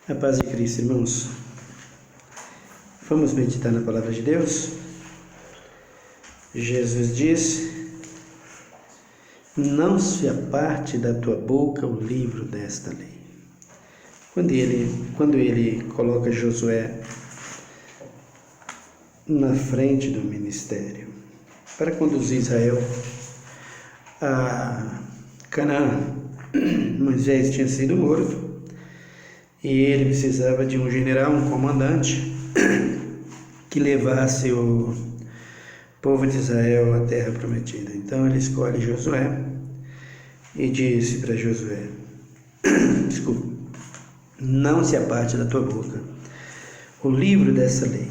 A paz de Cristo, irmãos. Vamos meditar na palavra de Deus? Jesus disse: não se aparte da tua boca o livro desta lei. Quando ele coloca Josué na frente do ministério para conduzir Israel a Canaã, Moisés tinha sido morto e ele precisava de um general, um comandante que levasse o povo de Israel à terra prometida. Então ele escolhe Josué e disse para Josué: não se aparte da tua boca o livro dessa lei,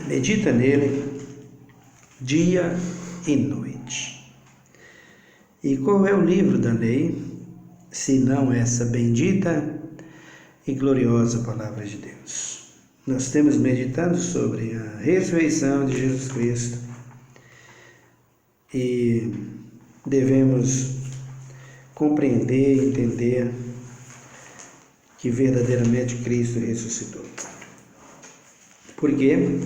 medita nele dia e noite. E qual é o livro da lei, senão essa bendita e gloriosa palavra de Deus? Nós temos meditado sobre a ressurreição de Jesus Cristo e devemos compreender e entender que verdadeiramente Cristo ressuscitou. Por quê?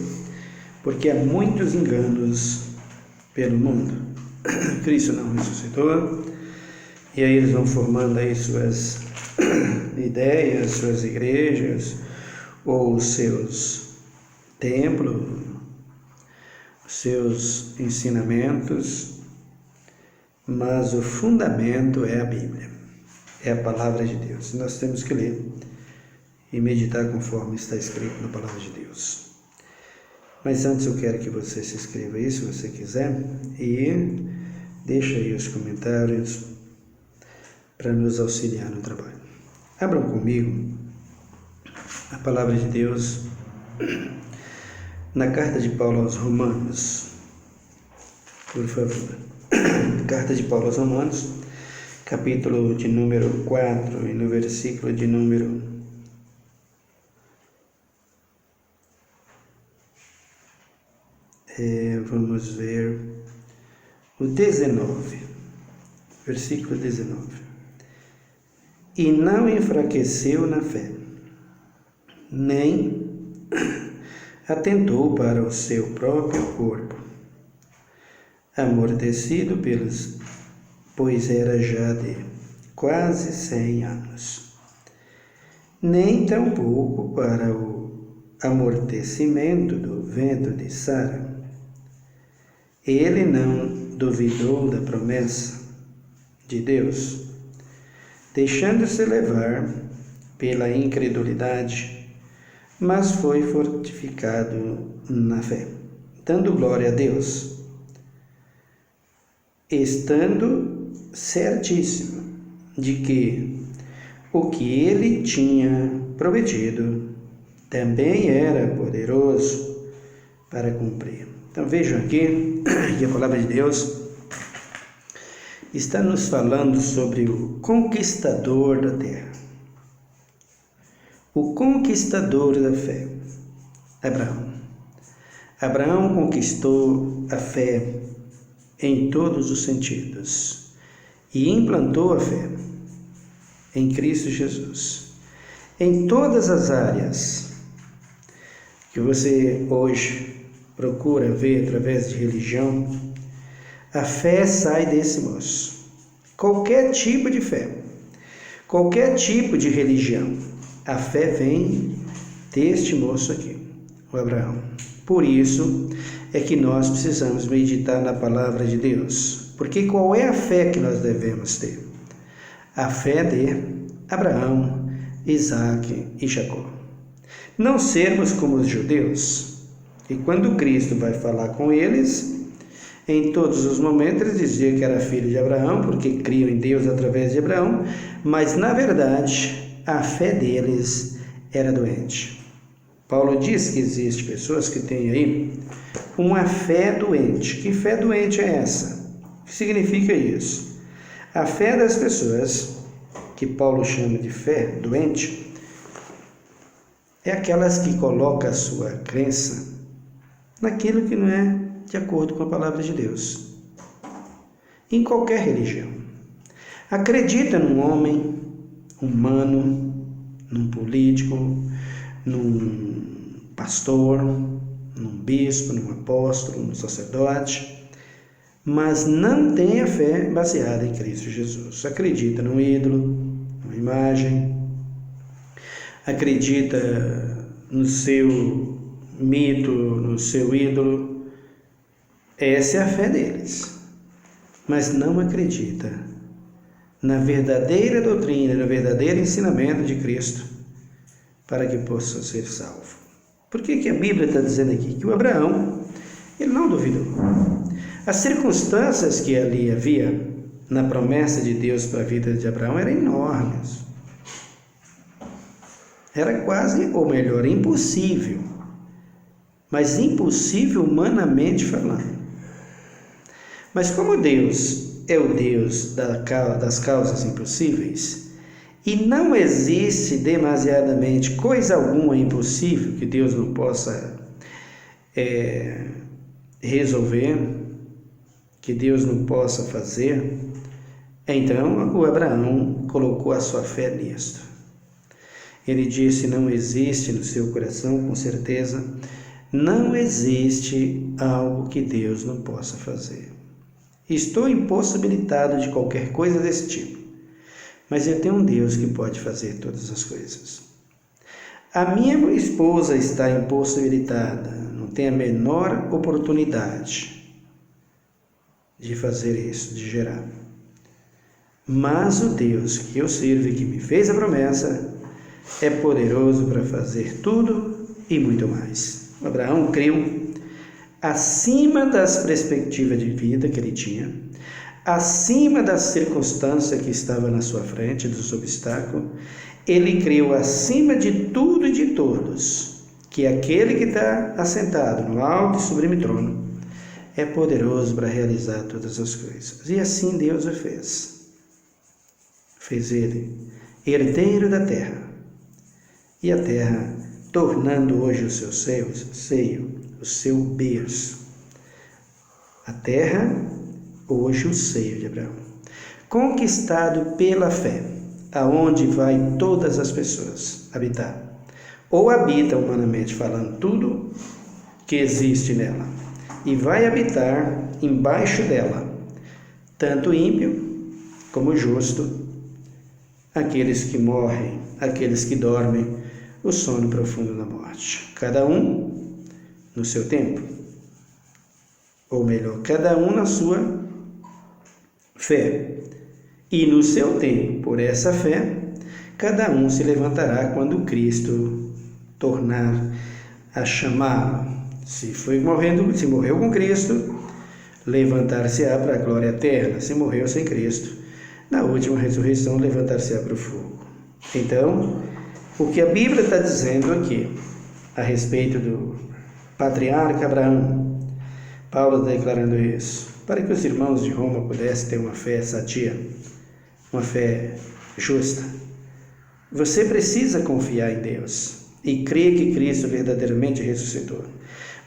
Porque há muitos enganos pelo mundo. Cristo não ressuscitou, e aí eles vão formando aí suas ideias, suas igrejas, ou os seus templos, os seus ensinamentos, mas o fundamento é a Bíblia, é a palavra de Deus. Nós temos que ler e meditar conforme está escrito na palavra de Deus. Mas antes eu quero que você se inscreva aí, se você quiser, e deixa aí os comentários para nos auxiliar no trabalho. Abram comigo a palavra de Deus na carta de Paulo aos Romanos, por favor. Carta de Paulo aos Romanos, capítulo de número 4 e no versículo de número 19, versículo 19. E não enfraqueceu na fé, nem atentou para o seu próprio corpo, amortecido pois era já de quase 100 anos, nem tampouco para o amortecimento do ventre de Sara. Ele não duvidou da promessa de Deus, deixando-se levar pela incredulidade, mas foi fortificado na fé, dando glória a Deus, estando certíssimo de que o que ele tinha prometido também era poderoso para cumprir. Então vejam aqui que a palavra de Deus está nos falando sobre o conquistador da terra, o conquistador da fé, Abraão. Abraão conquistou a fé em todos os sentidos e implantou a fé em Cristo Jesus. Em todas as áreas que você hoje procura ver através de religião, a fé sai desse moço. Qualquer tipo de fé, qualquer tipo de religião, a fé vem deste moço aqui, o Abraão. Por isso é que nós precisamos meditar na palavra de Deus. Porque qual é a fé que nós devemos ter? A fé de Abraão, Isaque e Jacó. Não sermos como os judeus. E quando Cristo vai falar com eles, em todos os momentos eles diziam que era filho de Abraão, porque criam em Deus através de Abraão, mas na verdade a fé deles era doente. Paulo diz que existem pessoas que têm aí uma fé doente. Que fé doente é essa? O que significa isso? A fé das pessoas, que Paulo chama de fé doente, é aquelas que colocam a sua crença naquilo que não é de acordo com a palavra de Deus. Em qualquer religião. Acredita num homem humano, num político, num pastor, num bispo, num apóstolo, num sacerdote, mas não tem a fé baseada em Cristo Jesus. Acredita num ídolo, numa imagem, acredita no seu mito, no seu ídolo. Essa é a fé deles, mas não acredita na verdadeira doutrina, no verdadeiro ensinamento de Cristo para que possa ser salvo. Por que a Bíblia está dizendo aqui? Que o Abraão, ele não duvidou. As circunstâncias que ali havia na promessa de Deus para a vida de Abraão eram enormes. Era quase, ou melhor, impossível. Mas impossível humanamente falando. Mas como Deus é o Deus das causas impossíveis, e não existe demasiadamente coisa alguma impossível que Deus não possa resolver, que Deus não possa fazer, então o Abraão colocou a sua fé nisto. Ele disse: não existe no seu coração, com certeza, não existe algo que Deus não possa fazer. Estou impossibilitado de qualquer coisa desse tipo, mas eu tenho um Deus que pode fazer todas as coisas. A minha esposa está impossibilitada, não tem a menor oportunidade de fazer isso, de gerar. Mas o Deus que eu sirvo e que me fez a promessa é poderoso para fazer tudo e muito mais. Abraão creu acima das perspectivas de vida que ele tinha, acima da circunstância que estava na sua frente, dos obstáculos. Ele creu acima de tudo e de todos que aquele que está assentado no alto e sublime trono é poderoso para realizar todas as coisas. E assim Deus o fez. Fez ele herdeiro da terra, e a terra tornando hoje o seu seio, o seu berço. A terra, hoje o seio de Abraão, conquistado pela fé, aonde vai todas as pessoas habitar, ou habita humanamente falando tudo que existe nela, e vai habitar embaixo dela, tanto ímpio como justo, aqueles que morrem, aqueles que dormem o sono profundo da morte, cada um no seu tempo, ou melhor, cada um na sua fé, e no seu tempo, por essa fé, cada um se levantará quando Cristo tornar a chamá-lo. Se morreu com Cristo, levantar-se-á para a glória eterna. Se morreu sem Cristo, na última ressurreição, levantar-se-á para o fogo. Então, o que a Bíblia está dizendo aqui, a respeito do patriarca Abraão, Paulo está declarando isso, para que os irmãos de Roma pudessem ter uma fé sadia, uma fé justa. Você precisa confiar em Deus e crer que Cristo verdadeiramente ressuscitou.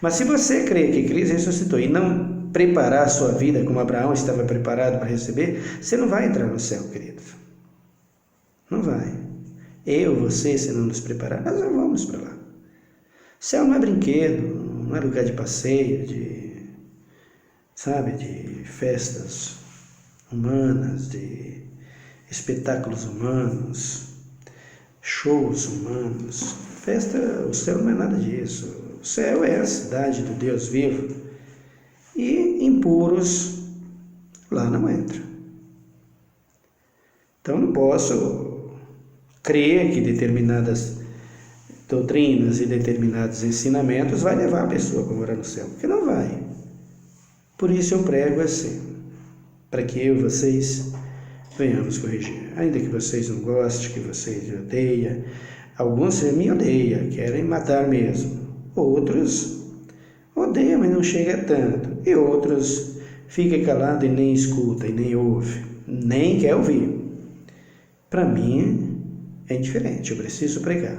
Mas se você crer que Cristo ressuscitou e não preparar a sua vida como Abraão estava preparado para receber, você não vai entrar no céu, querido. Não vai. Eu, você, se não nos preparar, nós não vamos para lá. Céu não é brinquedo, não é lugar de passeio, de festas humanas, de espetáculos humanos, shows humanos. O céu não é nada disso. O céu é a cidade do Deus vivo. E impuros lá não entram. Então não posso crer que determinadas doutrinas e determinados ensinamentos vai levar a pessoa para morar no céu, porque não vai. Por isso eu prego assim, para que eu e vocês venhamos corrigir. Ainda que vocês não gostem, que vocês me odeiam, alguns me odeiam, querem matar mesmo. Outros odeiam, mas não chega tanto. E outros ficam calados e nem escutam, e nem ouvem, nem quer ouvir. Para mim é indiferente, eu preciso pregar.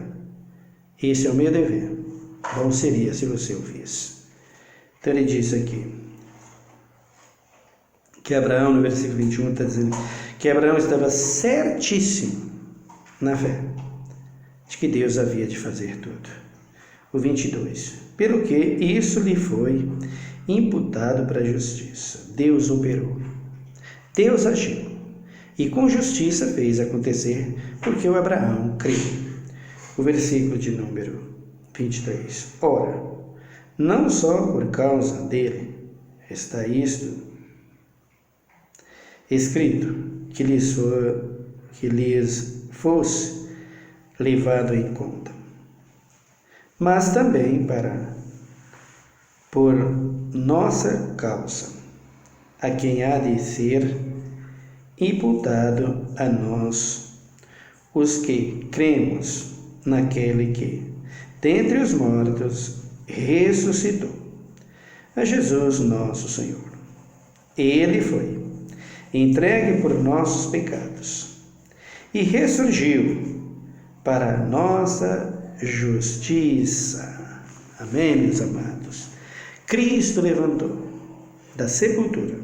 Esse é o meu dever. Bom seria se você ouvisse. Então ele diz aqui, que Abraão, no versículo 21, está dizendo que Abraão estava certíssimo na fé de que Deus havia de fazer tudo. O 22. Pelo que isso lhe foi imputado para a justiça. Deus operou. Deus agiu. E com justiça fez acontecer, porque o Abraão creu. O versículo de número 23. Ora, não só por causa dele está isto escrito, que lhes fosse levado em conta, mas também por nossa causa, a quem há de ser imputado a nós, os que cremos naquele que, dentre os mortos, ressuscitou, a Jesus nosso Senhor. Ele foi entregue por nossos pecados e ressurgiu para a nossa justiça. Amém, meus amados? Cristo levantou da sepultura,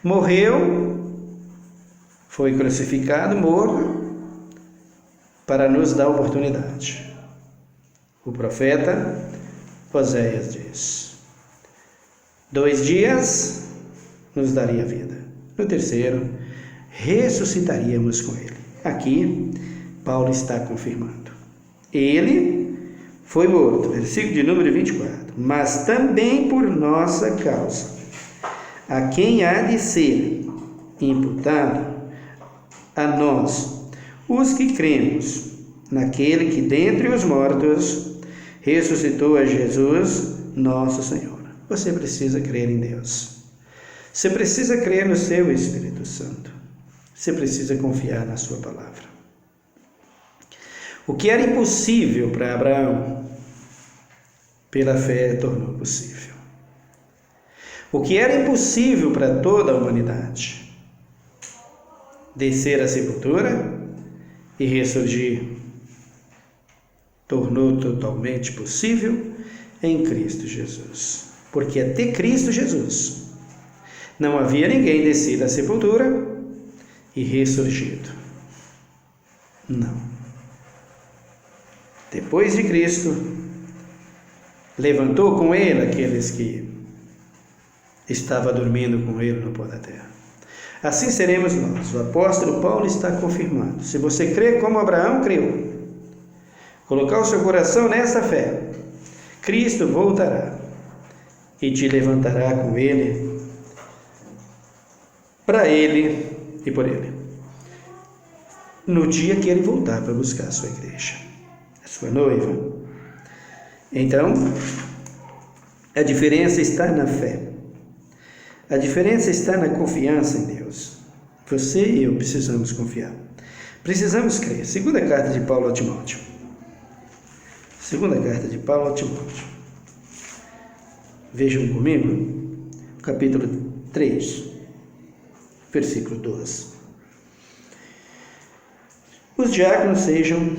morreu, foi crucificado, morto, para nos dar oportunidade. O profeta Oséias diz: 2 dias nos daria vida, no terceiro ressuscitaríamos com ele. Aqui Paulo está confirmando. Ele foi morto, versículo de número 24, mas também por nossa causa, a quem há de ser imputado a nós, os que cremos naquele que dentre os mortos ressuscitou a Jesus, nosso Senhor. Você precisa crer em Deus. Você precisa crer no seu Espírito Santo. Você precisa confiar na sua palavra. O que era impossível para Abraão, pela fé tornou possível. O que era impossível para toda a humanidade, descer à sepultura e ressurgir, tornou totalmente possível em Cristo Jesus. Porque até Cristo Jesus não havia ninguém descido à sepultura e ressurgido. Não. Depois de Cristo, levantou com ele aqueles que estavam dormindo com ele no pó da terra. Assim seremos nós. O apóstolo Paulo está confirmando. Se você crê como Abraão creu, colocar o seu coração nessa fé, Cristo voltará e te levantará com ele, para ele e por ele, no dia que ele voltar para buscar a sua igreja, a sua noiva. Então, a diferença está na fé. A diferença está na confiança em Deus. Você e eu precisamos confiar. Precisamos crer. Segunda carta de Paulo a Timóteo. Segunda carta de Paulo a Timóteo. Vejam comigo, capítulo 3, versículo 12. Os diáconos sejam...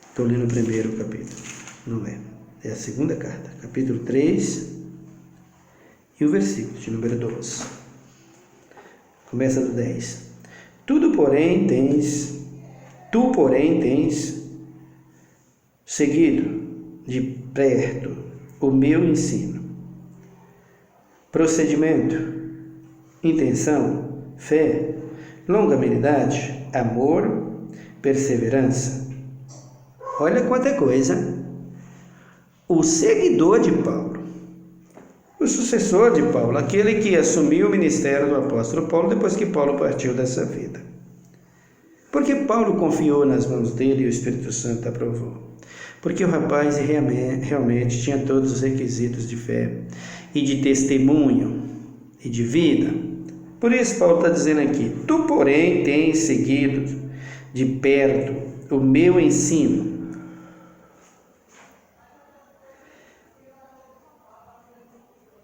Estou lendo o primeiro capítulo, não é? É a segunda carta, capítulo 3 e o versículo de número 12. Começa do 10. Tu, porém, tens seguido de perto o meu ensino, procedimento, intenção, fé, longanimidade, amor, perseverança. Olha quanta coisa. O seguidor de Paulo, o sucessor de Paulo, aquele que assumiu o ministério do apóstolo Paulo depois que Paulo partiu dessa vida. Porque Paulo confiou nas mãos dele e o Espírito Santo aprovou. Porque o rapaz realmente tinha todos os requisitos de fé e de testemunho e de vida. Por isso Paulo está dizendo aqui: tu, porém, tens seguido de perto o meu ensino,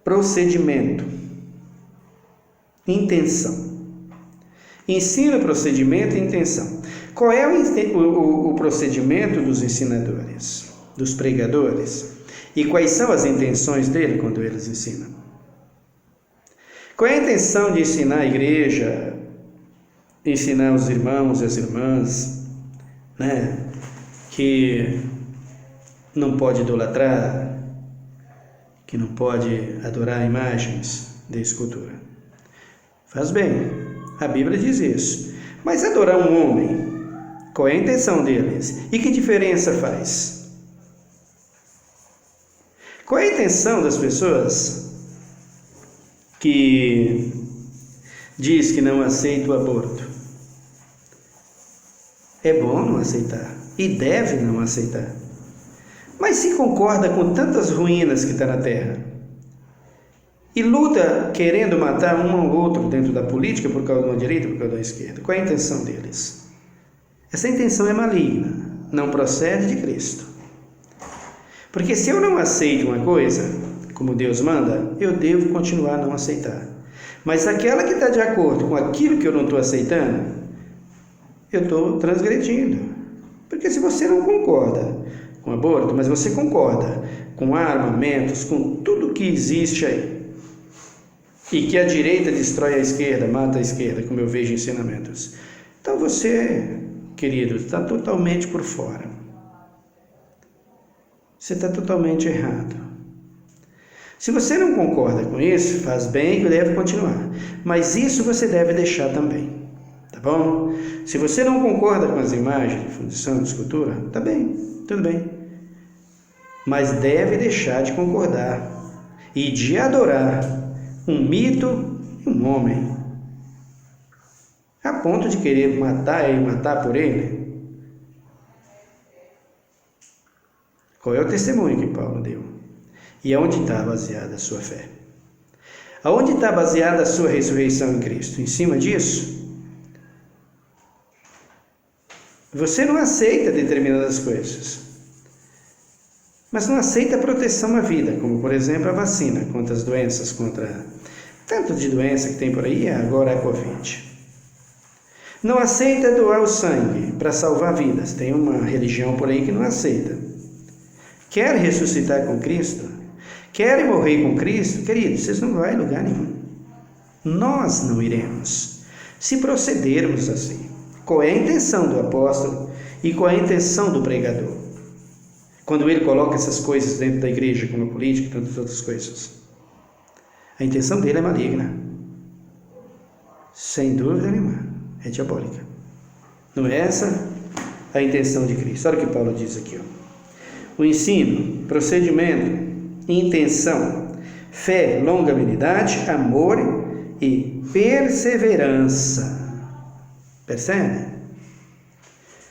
procedimento, intenção. Ensino, procedimento e intenção. Qual é o procedimento dos ensinadores, dos pregadores? E quais são as intenções dele quando eles ensinam? Qual é a intenção de ensinar a igreja, ensinar os irmãos e as irmãs né? Que não pode idolatrar, que não pode adorar imagens de escultura. Faz bem, a Bíblia diz isso. Mas adorar um homem, qual é a intenção deles? E que diferença faz? Qual é a intenção das pessoas que diz que não aceita o aborto? É bom não aceitar e deve não aceitar. Mas se concorda com tantas ruínas que está na terra e luta querendo matar um ou outro dentro da política por causa de uma direita, por causa da esquerda, qual é a intenção deles? Essa intenção é maligna, não procede de Cristo. Porque se eu não aceito uma coisa, como Deus manda, eu devo continuar a não aceitar. Mas aquela que está de acordo com aquilo que eu não estou aceitando, eu estou transgredindo. Porque se você não concorda com aborto, mas você concorda com armamentos, com tudo que existe aí, e que a direita destrói a esquerda, mata a esquerda, como eu vejo em ensinamentos, então você, querido, está totalmente por fora. Você está totalmente errado. Se você não concorda com isso, faz bem e deve continuar. Mas isso você deve deixar também. Tá bom? Se você não concorda com as imagens de fundição de escultura, tá bem, tudo bem. Mas deve deixar de concordar e de adorar um mito e um homem, a ponto de querer matar e matar por ele. Qual é o testemunho que Paulo deu? E aonde está baseada a sua fé? Aonde está baseada a sua ressurreição em Cristo? Em cima disso? Você não aceita determinadas coisas, mas não aceita a proteção à vida, como por exemplo a vacina contra as doenças, contra tanto de doença que tem por aí, agora a Covid. Não aceita doar o sangue para salvar vidas. Tem uma religião por aí que não aceita. Quer ressuscitar com Cristo? Querem morrer com Cristo? Queridos, vocês não vão em lugar nenhum. Nós não iremos, se procedermos assim. Qual é a intenção do apóstolo e qual é a intenção do pregador? Quando ele coloca essas coisas dentro da igreja, como a política e tantas outras coisas. A intenção dele é maligna. Sem dúvida nenhuma. É diabólica. Não é essa a intenção de Cristo. Olha o que Paulo diz aqui. O ensino, procedimento, intenção, fé, longanimidade, amor e perseverança. Percebe?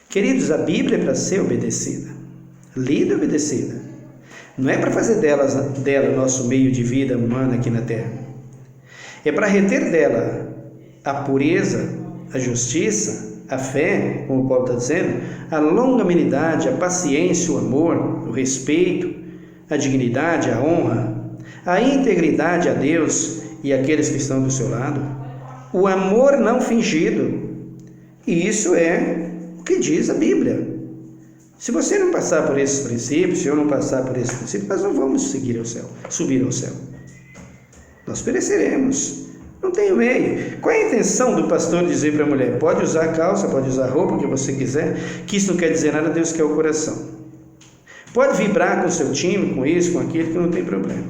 Queridos, a Bíblia é para ser obedecida. Lida e obedecida. Não é para fazer dela nosso meio de vida humana aqui na terra. É para reter dela a pureza, a justiça, a fé, como Paulo está dizendo, a longanimidade, a paciência, o amor, o respeito, a dignidade, a honra, a integridade a Deus e aqueles que estão do seu lado, o amor não fingido. E isso é o que diz a Bíblia. Se você não passar por esses princípios, se eu não passar por esses princípios, nós não vamos subir ao céu. Nós pereceremos. Não tem meio. Qual é a intenção do pastor dizer para a mulher? Pode usar calça, pode usar roupa, o que você quiser, que isso não quer dizer nada, Deus quer o coração. Pode vibrar com o seu time, com isso, com aquilo, que não tem problema.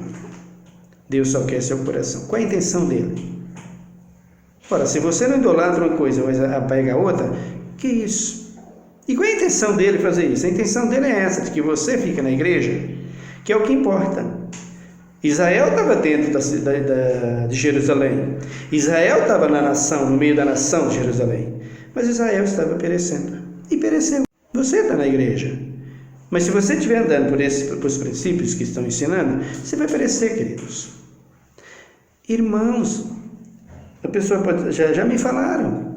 Deus só quer seu coração. Qual é a intenção dele? Ora, se você não idolatra uma coisa, mas apega a outra, que isso? E qual é a intenção dele fazer isso? A intenção dele é essa, de que você fica na igreja, que é o que importa. Israel estava dentro de Jerusalém. Israel estava na nação, no meio da nação de Jerusalém. Mas Israel estava perecendo. E pereceu. Você está na igreja. Mas se você estiver andando por os princípios que estão ensinando, você vai perecer, queridos. Irmãos, a pessoa pode, já me falaram.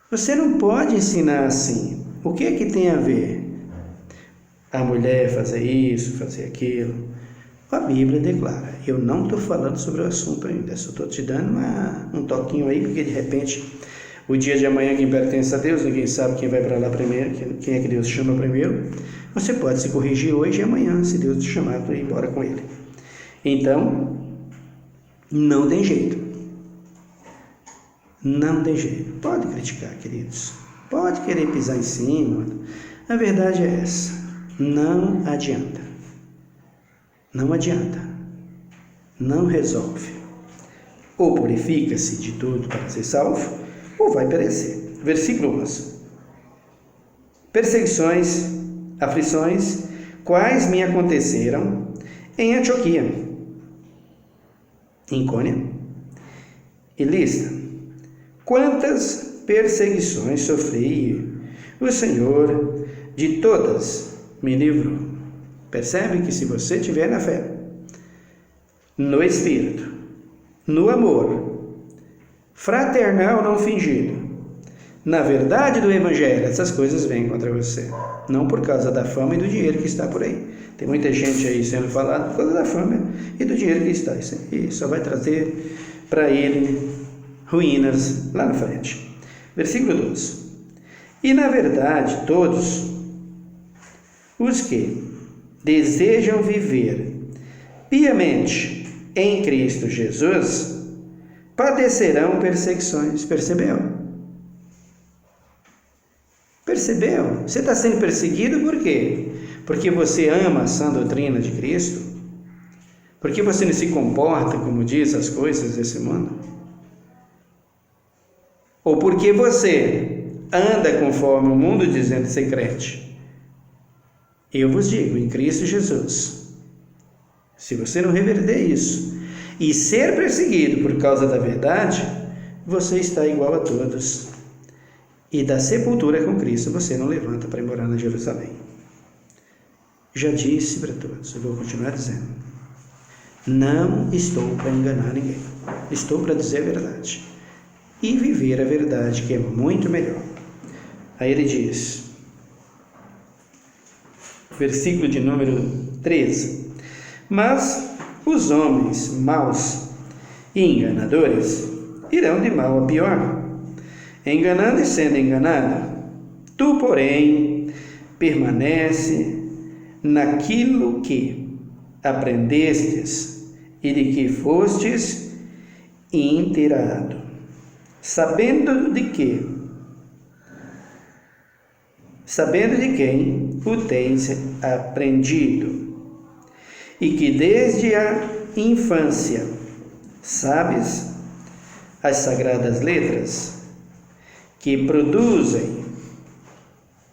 Você não pode ensinar assim. O que é que tem a ver? A mulher fazer isso, fazer aquilo. A Bíblia declara. Eu não estou falando sobre o assunto ainda. Só estou te dando um toquinho aí, porque de repente, o dia de amanhã quem pertence a Deus, ninguém sabe quem vai para lá primeiro, quem é que Deus chama primeiro. Você pode se corrigir hoje e amanhã, se Deus te chamar para ir embora com Ele. Então, não tem jeito. Não tem jeito. Pode criticar, queridos. Pode querer pisar em cima. A verdade é essa. Não adianta. Não adianta. Não resolve. Ou purifica-se de tudo para ser salvo, ou vai perecer. Versículo 11. Perseguições, aflições, quais me aconteceram em Antioquia, em Icônia e Listra. Quantas perseguições sofri, o Senhor de todas me livrou. Percebe que se você tiver na fé, no Espírito, no amor fraternal não fingido, na verdade do Evangelho, essas coisas vêm contra você. Não por causa da fama e do dinheiro que está por aí. Tem muita gente aí sendo falada por causa da fama e do dinheiro que está. E só vai trazer para ele ruínas lá na frente. Versículo 12. E na verdade todos os que desejam viver piamente em Cristo Jesus padecerão perseguições. Percebeu? Percebeu? Você está sendo perseguido por quê? Porque você ama a sã doutrina de Cristo? Porque você não se comporta como diz as coisas desse mundo? Ou porque você anda conforme o mundo dizendo ser crente? Eu vos digo, em Cristo Jesus, se você não reverter isso e ser perseguido por causa da verdade, você está igual a todos. E da sepultura com Cristo você não levanta para ir morar na Jerusalém. Já disse para todos, eu vou continuar dizendo. Não estou para enganar ninguém. Estou para dizer a verdade. E viver a verdade, que é muito melhor. Aí ele diz, versículo de número 13. Mas os homens maus e enganadores irão de mal a pior, enganando e sendo enganado. Tu, porém, permanece naquilo que aprendestes e de que fostes inteirado, sabendo de quem o tens aprendido, e que desde a infância sabes as sagradas letras, que produzem,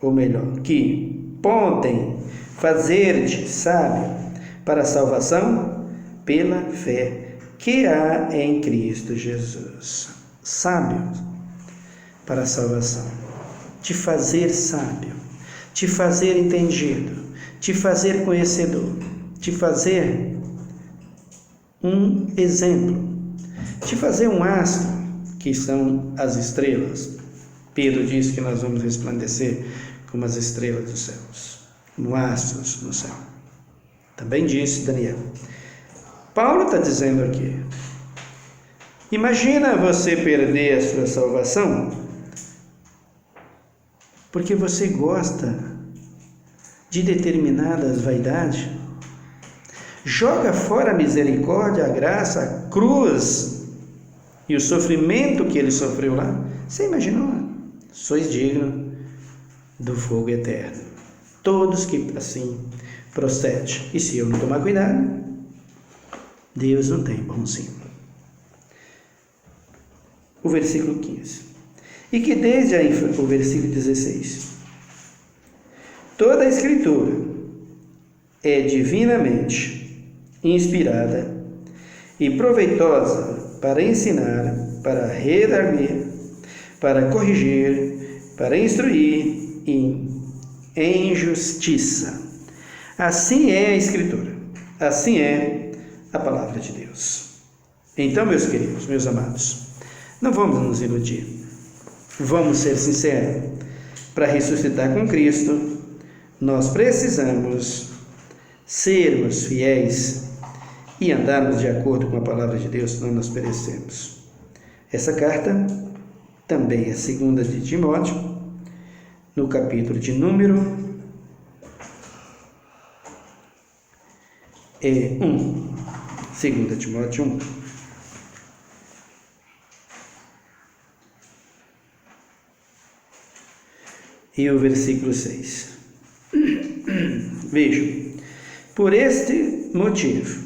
ou melhor, que podem fazer-te sábio para a salvação pela fé que há em Cristo Jesus. Sábio para a salvação. Te fazer sábio, te fazer entendido, te fazer conhecedor, te fazer um exemplo, te fazer um astro, que são as estrelas. Pedro diz que nós vamos resplandecer como as estrelas dos céus, como astros no céu. Também disse Daniel. Paulo está dizendo aqui, imagina você perder a sua salvação porque você gosta de determinadas vaidades. Joga fora a misericórdia, a graça, a cruz e o sofrimento que ele sofreu lá. Você imaginou? Sois digno do fogo eterno. Todos que assim procedem. E se eu não tomar cuidado, Deus não tem bonzinho. O versículo 15. E que desde o versículo 16. Toda a Escritura é divinamente inspirada e proveitosa para ensinar, para redarguir, para corrigir, para instruir em justiça. Assim é a Escritura, assim é a palavra de Deus. Então, meus queridos, meus amados, não vamos nos iludir, vamos ser sinceros. Para ressuscitar com Cristo, nós precisamos sermos fiéis e andarmos de acordo com a palavra de Deus, senão nós perecemos. Essa carta também é 2 de Timóteo, no capítulo de número 1. 2 Timóteo 1. e o versículo 6. Vejam, por este motivo,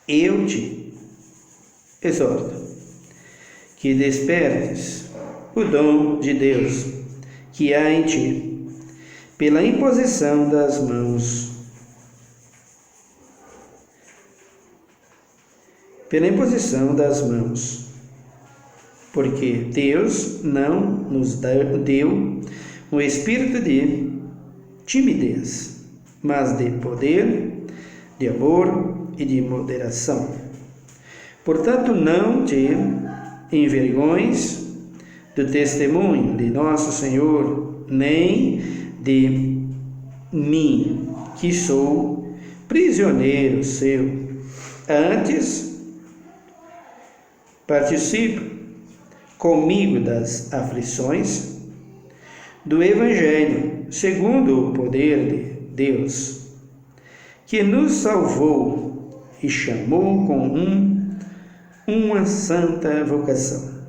eu te exorto que despertes o dom de Deus que há em ti, pela imposição das mãos. Porque Deus não nos deu um espírito de timidez, mas de poder, de amor e de moderação. Portanto, não te envergonhes do testemunho de nosso Senhor, nem de mim, que sou prisioneiro seu. Antes, participe comigo das aflições do Evangelho, segundo o poder de Deus, que nos salvou e chamou com uma santa vocação,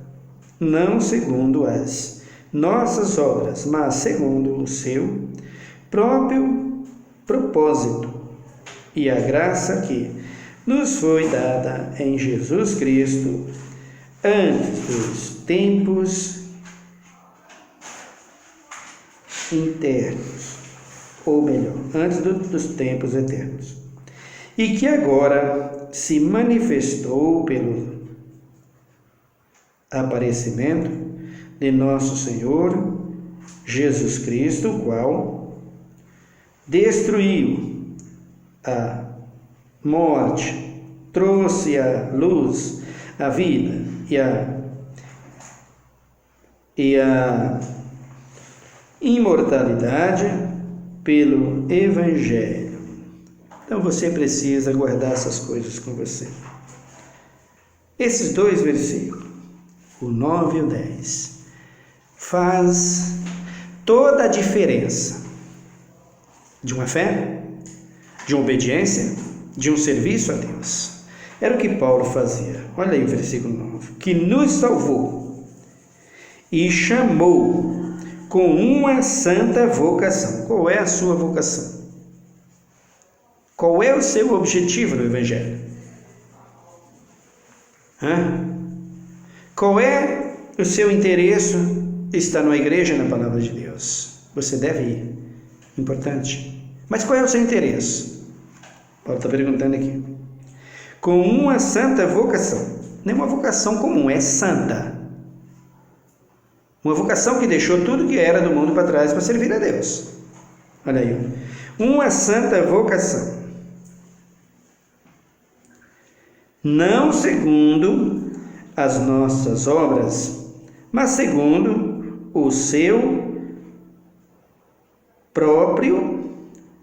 não segundo as nossas obras, mas segundo o seu próprio propósito e a graça que nos foi dada em Jesus Cristo antes dos tempos internos, ou melhor, antes dos tempos eternos, e que agora se manifestou pelo aparecimento de nosso Senhor Jesus Cristo, o qual destruiu a morte, trouxe à luz a vida e a imortalidade pelo Evangelho. Então você precisa guardar essas coisas com você. Esses dois versículos, o 9 e o 10, faz toda a diferença de uma fé, de uma obediência, de um serviço a Deus. Era o que Paulo fazia. Olha aí o versículo 9. Que nos salvou e chamou com uma santa vocação. Qual é a sua vocação? Qual é o seu objetivo no Evangelho? Qual é o seu interesse? Está na igreja, na palavra de Deus. Você deve ir. Importante. Mas qual é o seu interesse? Paulo está perguntando aqui. Com uma santa vocação. Não é uma vocação comum, é santa. Uma vocação que deixou tudo que era do mundo para trás para servir a Deus. Olha aí. Uma santa vocação. Não segundo as nossas obras, mas segundo o seu próprio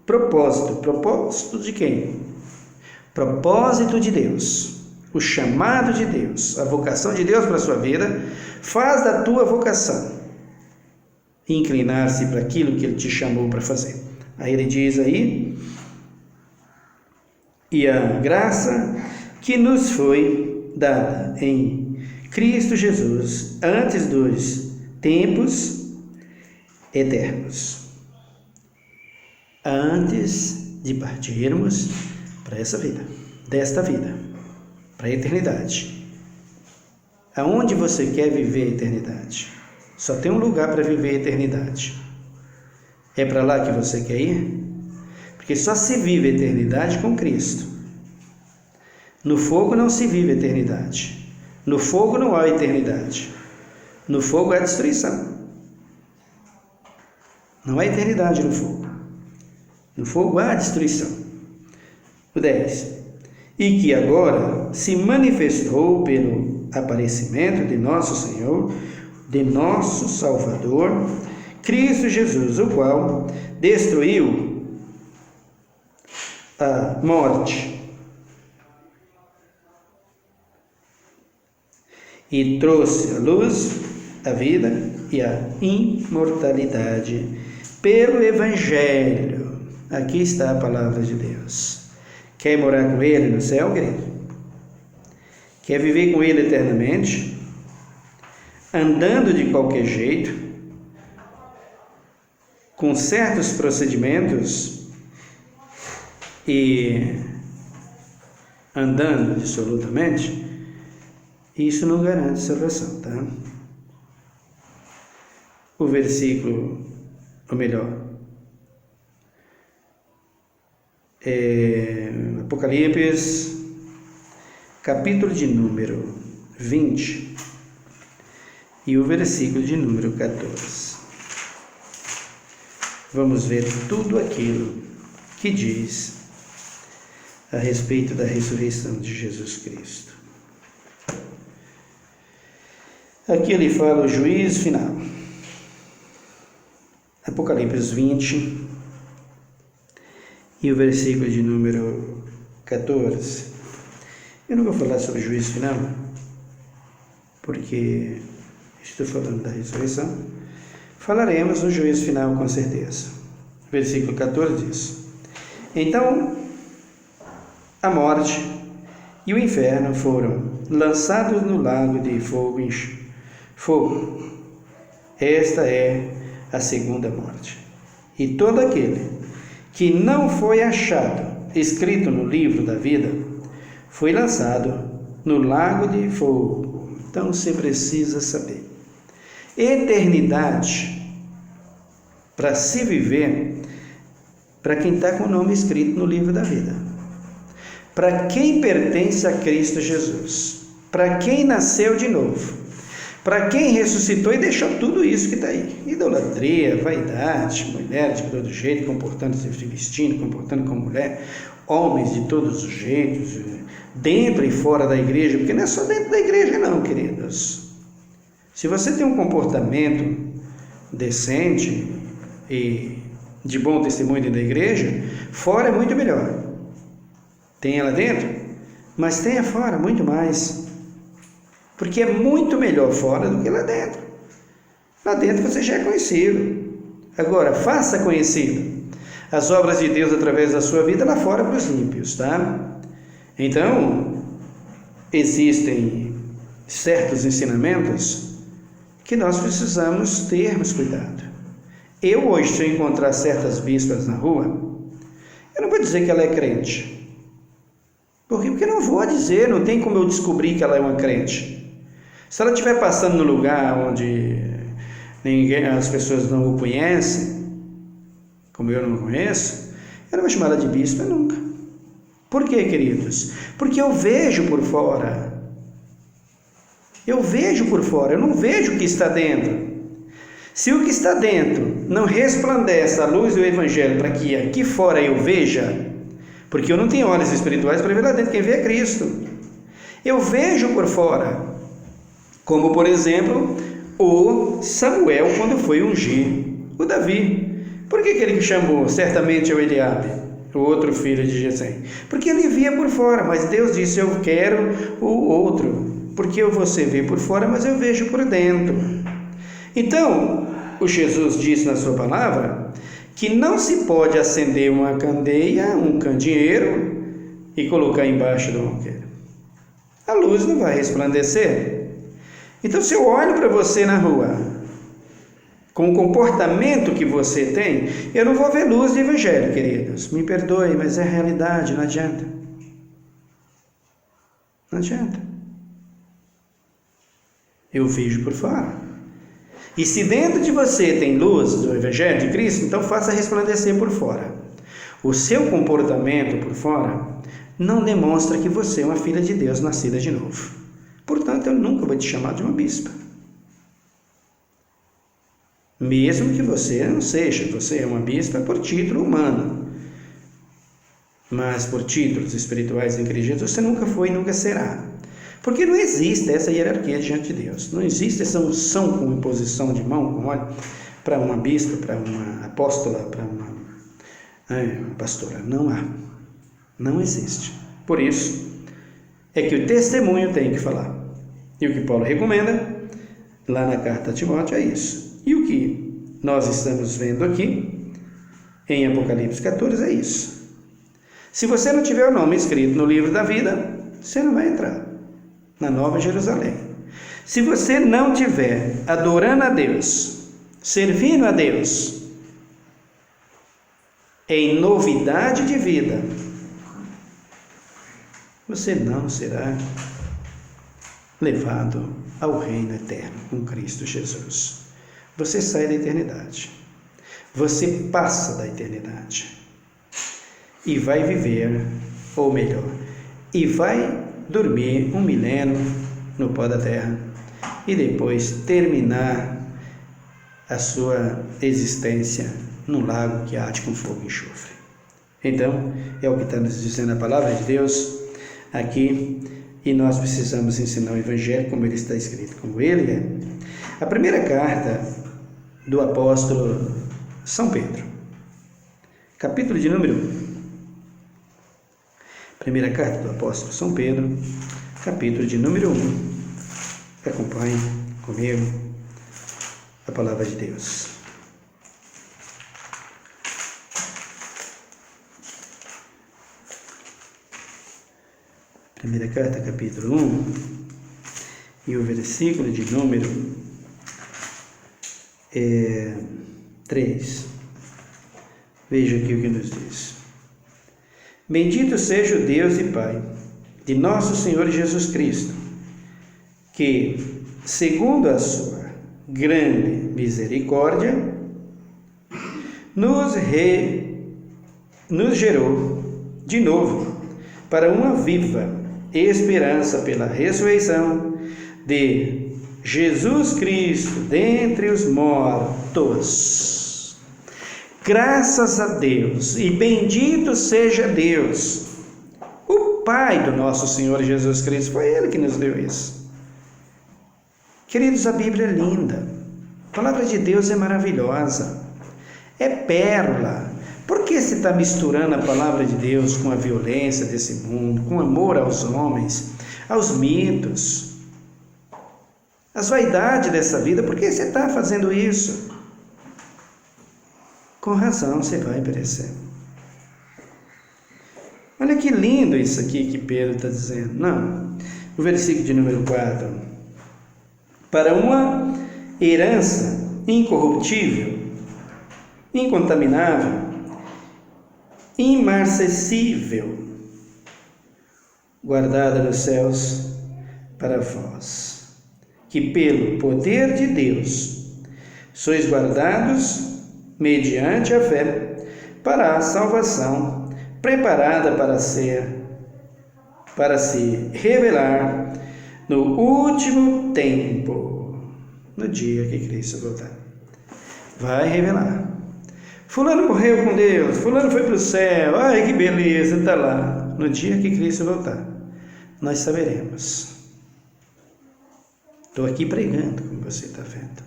propósito. Propósito de quem? Propósito de Deus. O chamado de Deus, a vocação de Deus para a sua vida, faz da tua vocação inclinar-se para aquilo que Ele te chamou para fazer. Aí ele diz aí, e a graça que nos foi dada em Cristo Jesus antes dos tempos eternos. Antes de partirmos para essa vida, desta vida, para a eternidade. Aonde você quer viver a eternidade? Só tem um lugar para viver a eternidade. É para lá que você quer ir? Porque só se vive a eternidade com Cristo. No fogo não se vive a eternidade. No fogo não há eternidade. No fogo há destruição. Não há eternidade no fogo. No fogo há destruição. O 10. E que agora se manifestou pelo aparecimento de nosso Senhor, de nosso Salvador, Cristo Jesus, o qual destruiu a morte e trouxe à luz a vida e a imortalidade pelo Evangelho. Aqui está a palavra de Deus. Quer morar com Ele no céu, querido? Quer viver com Ele eternamente? Andando de qualquer jeito? com certos procedimentos e andando dissolutamente, isso não garante salvação, tá? O versículo, ou melhor, Apocalipse, capítulo de número 20 e o versículo de número 14. Vamos ver tudo aquilo que diz a respeito da ressurreição de Jesus Cristo. Aqui ele fala o juízo final. Apocalipse 20 e o versículo de número 14. Eu não vou falar sobre o juízo final, porque estou falando da ressurreição. Falaremos no juízo final com certeza. Versículo 14 diz: Então a morte e o inferno foram lançados no lago de fogo. Esta é a segunda morte. E todo aquele que não foi achado escrito no livro da vida foi lançado no lago de fogo. Então você precisa saber: eternidade para se viver, para quem está com o nome escrito no livro da vida, para quem pertence a Cristo Jesus, para quem nasceu de novo, para quem ressuscitou e deixou tudo isso que está aí: idolatria, vaidade, mulher de todo jeito, comportando-se, vestindo, comportando como mulher, homens de todos os jeitos, dentro e fora da igreja, porque não é só dentro da igreja não, queridos. Se você tem um comportamento decente e de bom testemunho dentro da igreja, fora é muito melhor. Tenha lá dentro, mas tenha fora muito mais, porque é muito melhor fora do que lá dentro. Lá dentro você já é conhecido. Agora, faça conhecido as obras de Deus através da sua vida lá fora para os ímpios, tá? Então, existem certos ensinamentos que nós precisamos termos cuidado. Eu hoje, se eu encontrar certas bispas na rua, eu não vou dizer que ela é crente. Por quê? Porque eu não vou dizer, não tem como eu descobrir que ela é uma crente. Se ela estiver passando no lugar onde as pessoas não o conhecem, como eu não o conheço, eu não vou chamar ela de bispa nunca. Por quê, queridos? Porque eu vejo por fora. Eu vejo por fora, eu não vejo o que está dentro. Se o que está dentro não resplandece a luz do Evangelho para que aqui fora eu veja, porque eu não tenho olhos espirituais para ver lá dentro, quem vê é Cristo. Eu vejo por fora, como por exemplo, o Samuel quando foi ungir o Davi. Por que ele chamou certamente o Eliabe, o outro filho de Jessé? Porque ele via por fora, mas Deus disse: eu quero o outro, porque você vê por fora, mas eu vejo por dentro. Então, o Jesus disse na sua palavra que não se pode acender uma candeia, um candeeiro, e colocar embaixo do alqueire. A luz não vai resplandecer. Então, se eu olho para você na rua, com o comportamento que você tem, eu não vou ver luz do Evangelho, queridos. Me perdoe, mas é a realidade, não adianta. Não adianta. Eu vejo por fora. E se dentro de você tem luz do Evangelho de Cristo, então faça resplandecer por fora. O seu comportamento por fora não demonstra que você é uma filha de Deus nascida de novo. Portanto, eu nunca vou te chamar de uma bispa. Mesmo que você não seja, você é uma bispa por título humano. Mas por títulos espirituais em Cristo Jesus, você nunca foi e nunca será. Porque não existe essa hierarquia diante de Deus. Não existe essa unção com imposição de mão, com óleo, para uma bispa, para uma apóstola, para uma pastora. Não há. Não existe. Por isso é que o testemunho tem que falar. E o que Paulo recomenda lá na carta a Timóteo é isso. E o que nós estamos vendo aqui em Apocalipse 14 é isso. Se você não tiver o nome escrito no livro da vida, você não vai entrar na Nova Jerusalém. Se você não tiver adorando a Deus, servindo a Deus, em novidade de vida, você não será levado ao reino eterno com Cristo Jesus. Você sai da eternidade. Você passa da eternidade. E vai viver, ou melhor, e vai dormir 1 milênio no pó da terra e depois terminar a sua existência num lago que arde com fogo e enxofre. Então, é o que está nos dizendo a palavra de Deus aqui, e nós precisamos ensinar o Evangelho como ele está escrito, como ele é. A primeira carta do apóstolo São Pedro, capítulo de número 1. Primeira carta do apóstolo São Pedro, capítulo de número 1. Acompanhe comigo a palavra de Deus. Primeira carta, capítulo 1, e o versículo de número 3. Veja aqui o que nos diz. Bendito seja o Deus e Pai de nosso Senhor Jesus Cristo, que, segundo a sua grande misericórdia, nos gerou de novo para uma viva esperança pela ressurreição de Jesus Cristo dentre os mortos. Graças a Deus e bendito seja Deus, o Pai do nosso Senhor Jesus Cristo. Foi Ele que nos deu isso. Queridos, a Bíblia é linda, a palavra de Deus é maravilhosa, é pérola. Por que você está misturando a palavra de Deus com a violência desse mundo, com amor aos homens, aos mitos, às vaidades dessa vida? Por que você está fazendo isso? Com razão você vai perecer. Olha que lindo isso aqui que Pedro está dizendo. Não, o versículo de número 4. Para uma herança incorruptível, incontaminável, imarcessível, guardada nos céus para vós, que pelo poder de Deus sois guardados mediante a fé para a salvação, preparada para se revelar no último tempo, no dia que Cristo voltar. Vai revelar. Fulano morreu com Deus, fulano foi para o céu, ai que beleza, está lá. No dia que Cristo voltar, nós saberemos. Estou aqui pregando, como você está vendo.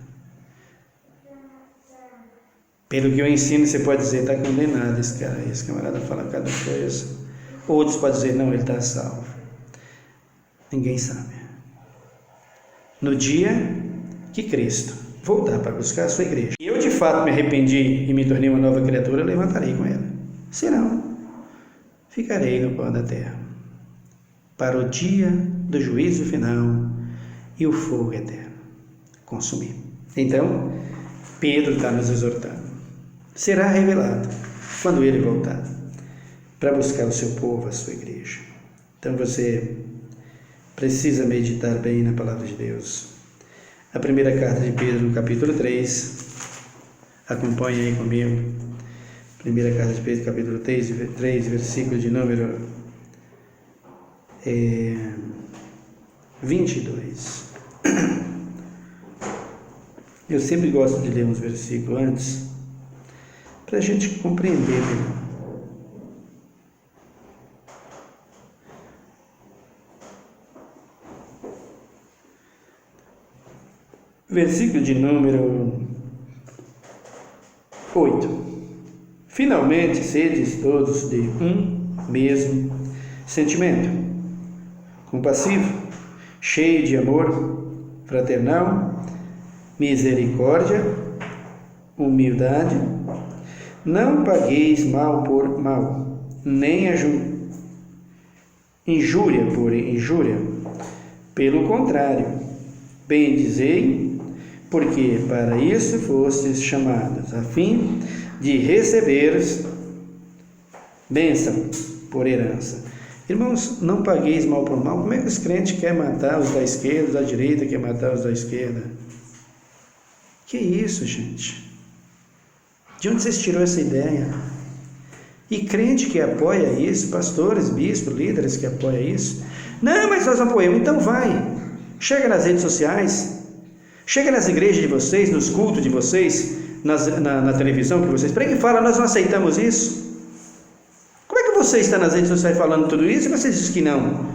Pelo que eu ensino, você pode dizer, está condenado esse cara, esse camarada fala cada coisa. Outros podem dizer, não, ele está salvo. Ninguém sabe. No dia que Cristo voltar para buscar a sua igreja, e eu de fato me arrependi e me tornei uma nova criatura, eu levantarei com ela. Se não, ficarei no pó da terra, para o dia do juízo final e o fogo eterno consumir. Então, Pedro está nos exortando. Será revelado quando ele voltar para buscar o seu povo, a sua igreja. Então você precisa meditar bem na palavra de Deus. A primeira carta de Pedro, no capítulo 3, acompanhe aí comigo. Primeira carta de Pedro, capítulo 3, versículo de número 22. Eu sempre gosto de ler uns versículos antes, para a gente compreender melhor. Versículo de número 8. Finalmente, sedes todos de um mesmo sentimento, compassivo, cheio de amor fraternal, misericórdia, humildade. Não pagueis mal por mal, nem injúria por injúria. Pelo contrário, bendizei, porque para isso fostes chamados, a fim de receberes bênção por herança. Irmãos, não pagueis mal por mal. Como é que os crentes querem matar os da esquerda, os da direita querem matar os da esquerda? Que isso, gente? De onde vocês tirou essa ideia? E crente que apoia isso, pastores, bispos, líderes que apoiam isso. Não, mas nós apoiamos. Então vai. Chega nas redes sociais. Chega nas igrejas de vocês, nos cultos de vocês, na televisão que vocês pregam e fala, nós não aceitamos isso. Como é que você está nas redes sociais falando tudo isso e você diz que não?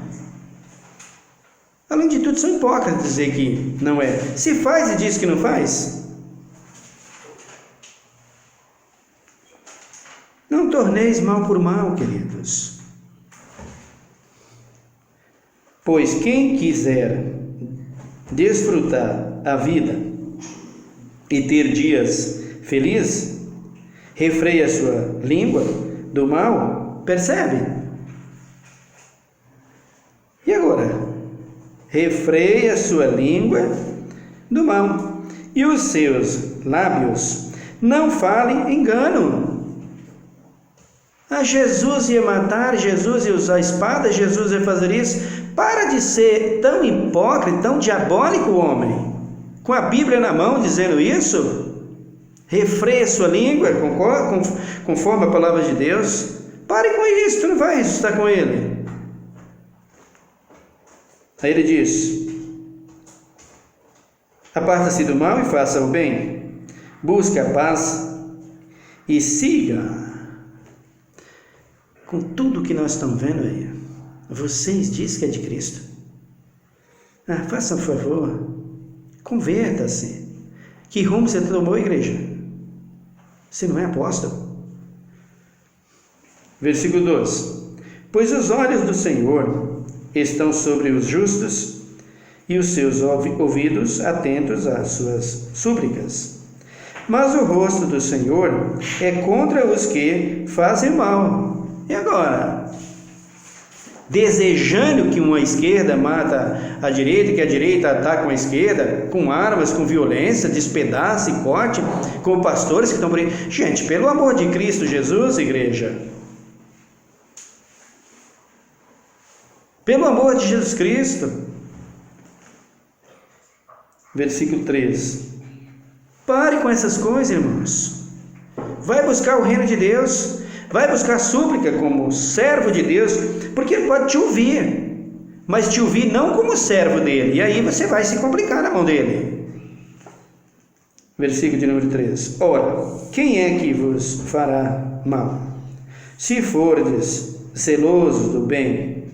Além de tudo, são hipócritas dizer que não é. Se faz e diz que não faz. Não torneis mal por mal, queridos. Pois quem quiser desfrutar a vida e ter dias felizes, refreia a sua língua do mal, percebe? E agora? Refreia a sua língua do mal, e os seus lábios não falem engano. Jesus ia matar, Jesus ia usar a espada, Jesus ia fazer isso. Para de ser tão hipócrita, tão diabólico o homem, com a Bíblia na mão dizendo isso. Refreia a sua língua, conforme a palavra de Deus. Pare com isso, tu não vai estar com ele. Aí ele diz: aparta-se do mal e faça o bem, busque a paz e siga. Com tudo que nós estamos vendo aí, vocês dizem que é de Cristo? Faça um favor, converta-se. Que rumo você tomou, igreja? Você não é apóstolo? Versículo 12: pois os olhos do Senhor estão sobre os justos e os seus ouvidos atentos às suas súplicas. Mas o rosto do Senhor é contra os que fazem mal. E agora? Desejando que uma esquerda mata a direita, que a direita ataca a esquerda, com armas, com violência, despedaça e corte, com pastores que estão por aí. Gente, pelo amor de Cristo Jesus, igreja. Pelo amor de Jesus Cristo. Versículo 13. Pare com essas coisas, irmãos. Vai buscar o reino de Deus. Vai buscar súplica como servo de Deus, porque ele pode te ouvir, mas te ouvir não como servo dele, e aí você vai se complicar na mão dele. Versículo de número 3. Ora, quem é que vos fará mal? Se fordes zelosos do bem.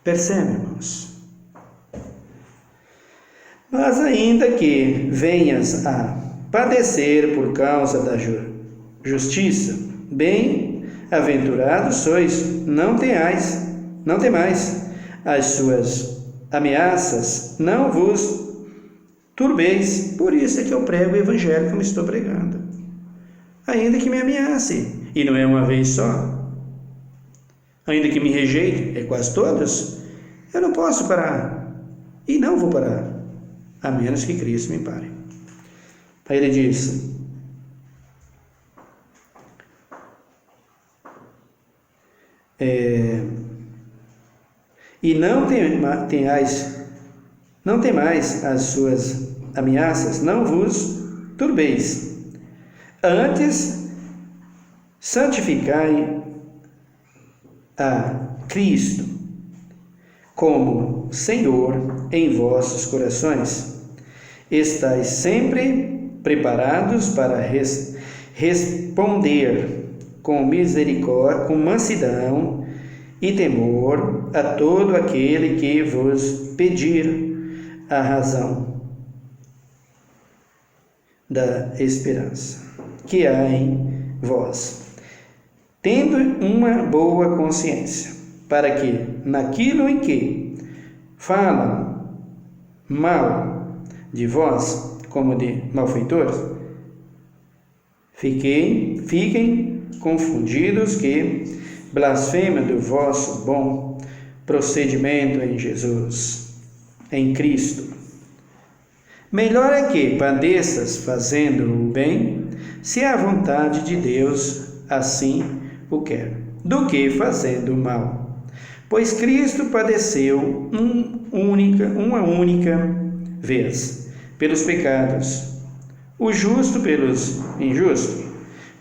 Percebe, irmãos? Mas ainda que venhas a padecer por causa da justiça, bem-aventurados sois, não temais as suas ameaças, não vos turbeis. Por isso é que eu prego o evangelho como estou pregando. Ainda que me ameace, e não é uma vez só, ainda que me rejeite, é quase todos, eu não posso parar, e não vou parar, a menos que Cristo me pare. Aí ele diz: e não temais as suas ameaças, não vos turbeis. Antes, santificai a Cristo como Senhor em vossos corações. Estais sempre preparados para responder com misericórdia, com mansidão e temor a todo aquele que vos pedir a razão da esperança que há em vós, tendo uma boa consciência, para que naquilo em que falam mal de vós, como de malfeitores, fiquem confundidos que blasfemam do vosso bom procedimento em Jesus, em Cristo. Melhor é que padeças fazendo o bem, se a vontade de Deus assim o quer. do que fazendo o mal. Pois Cristo padeceu uma única vez pelos pecados, o justo pelos injustos,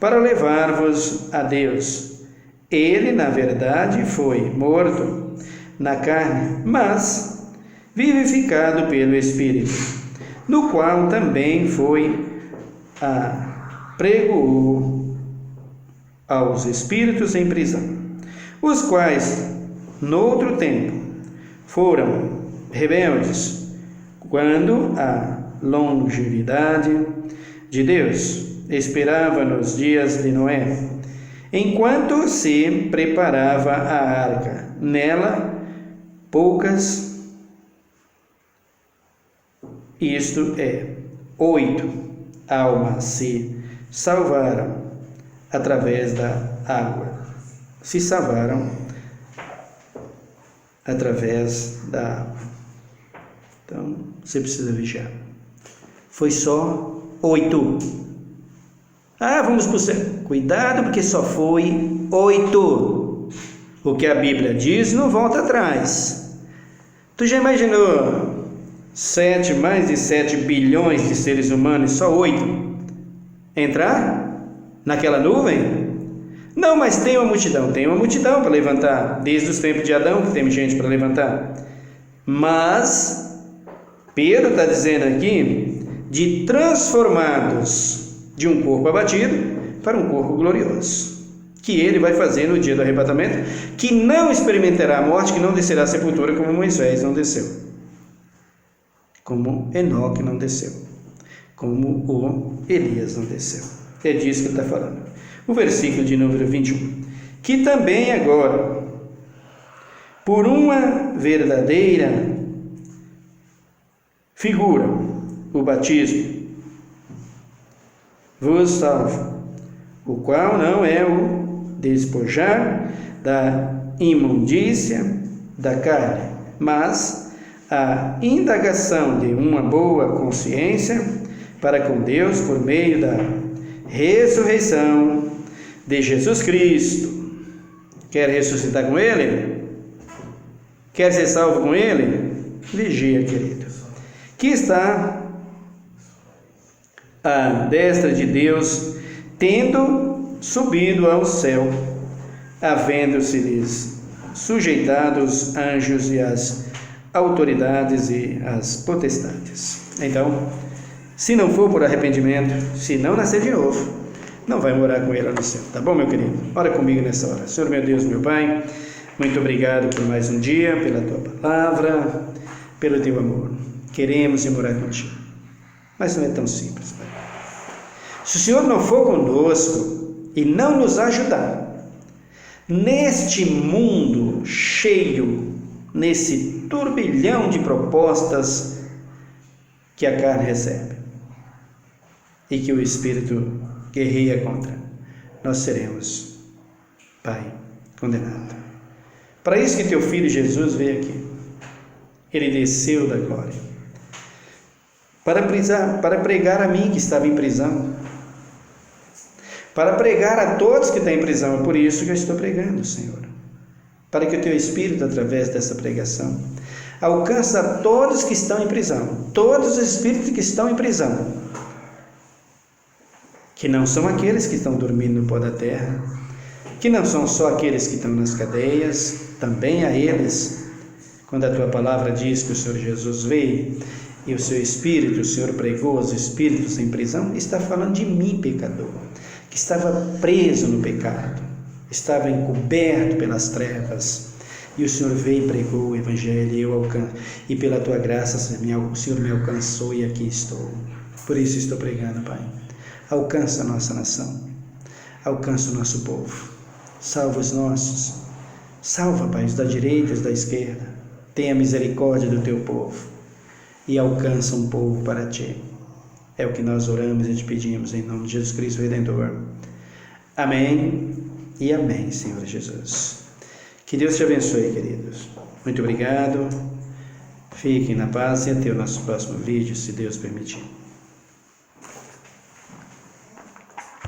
para levar-vos a Deus. Ele, na verdade, foi morto na carne, mas vivificado pelo Espírito, no qual também foi apregoou aos espíritos em prisão, os quais, noutro tempo, foram rebeldes, quando a longevidade de Deus esperava nos dias de Noé, enquanto se preparava a arca. Nela, poucas, isto é, 8 almas se salvaram através da água. Se salvaram através da água. Então, você precisa vigiar. Foi só 8. Vamos para o céu. Cuidado, porque só foi 8. O que a Bíblia diz não volta atrás. Tu já imaginou mais de 7 bilhões de seres humanos, só 8 entrar naquela nuvem? Não, mas tem uma multidão para levantar, desde os tempos de Adão que tem gente para levantar. Mas Pedro está dizendo aqui de transformados de um corpo abatido para um corpo glorioso, que ele vai fazer no dia do arrebatamento, que não experimentará a morte, que não descerá a sepultura como Moisés não desceu, como Enoque não desceu, como o Elias não desceu. É disso que ele está falando. O versículo de número 21. Que também agora, por uma verdadeira figura, o batismo, vos salva, o qual não é o despojar da imundícia da carne, mas a indagação de uma boa consciência para com Deus por meio da ressurreição de Jesus Cristo. Quer ressuscitar com Ele? Quer ser salvo com Ele? Vigia, querido, que está à destra de Deus, tendo subido ao céu, havendo-se-lhes sujeitado os anjos e as autoridades e as potestades. Então, se não for por arrependimento, se não nascer de novo, não vai morar com Ele no céu. Tá bom, meu querido? Ora comigo nessa hora. Senhor, meu Deus, meu Pai, muito obrigado por mais um dia, pela Tua palavra, pelo Teu amor. Queremos ir morar contigo, mas não é tão simples, Pai. Se o Senhor não for conosco e não nos ajudar, neste mundo cheio, nesse turbilhão de propostas que a carne recebe e que o Espírito guerreia contra, nós seremos, Pai, condenados. Para isso que Teu Filho Jesus veio aqui. Ele desceu da glória para pregar a mim que estava em prisão, para pregar a todos que estão em prisão. É por isso que eu estou pregando, Senhor, para que o Teu Espírito, através dessa pregação, alcance a todos que estão em prisão, todos os espíritos que estão em prisão, que não são aqueles que estão dormindo no pó da terra, que não são só aqueles que estão nas cadeias, também a eles, quando a Tua palavra diz que o Senhor Jesus veio e o Seu Espírito, o Senhor pregou os espíritos em prisão, está falando de mim, pecador, que estava preso no pecado, estava encoberto pelas trevas, e o Senhor veio e pregou o Evangelho, e pela Tua graça o Senhor me alcançou e aqui estou. Por isso estou pregando, Pai. Alcança a nossa nação, alcança o nosso povo, salva os nossos, salva, Pai, os da direita e os da esquerda, tenha misericórdia do Teu povo e alcança um povo para Ti. É o que nós oramos e te pedimos em nome de Jesus Cristo Redentor. Amém e amém, Senhor Jesus. Que Deus te abençoe, queridos. Muito obrigado. Fiquem na paz e até o nosso próximo vídeo, se Deus permitir.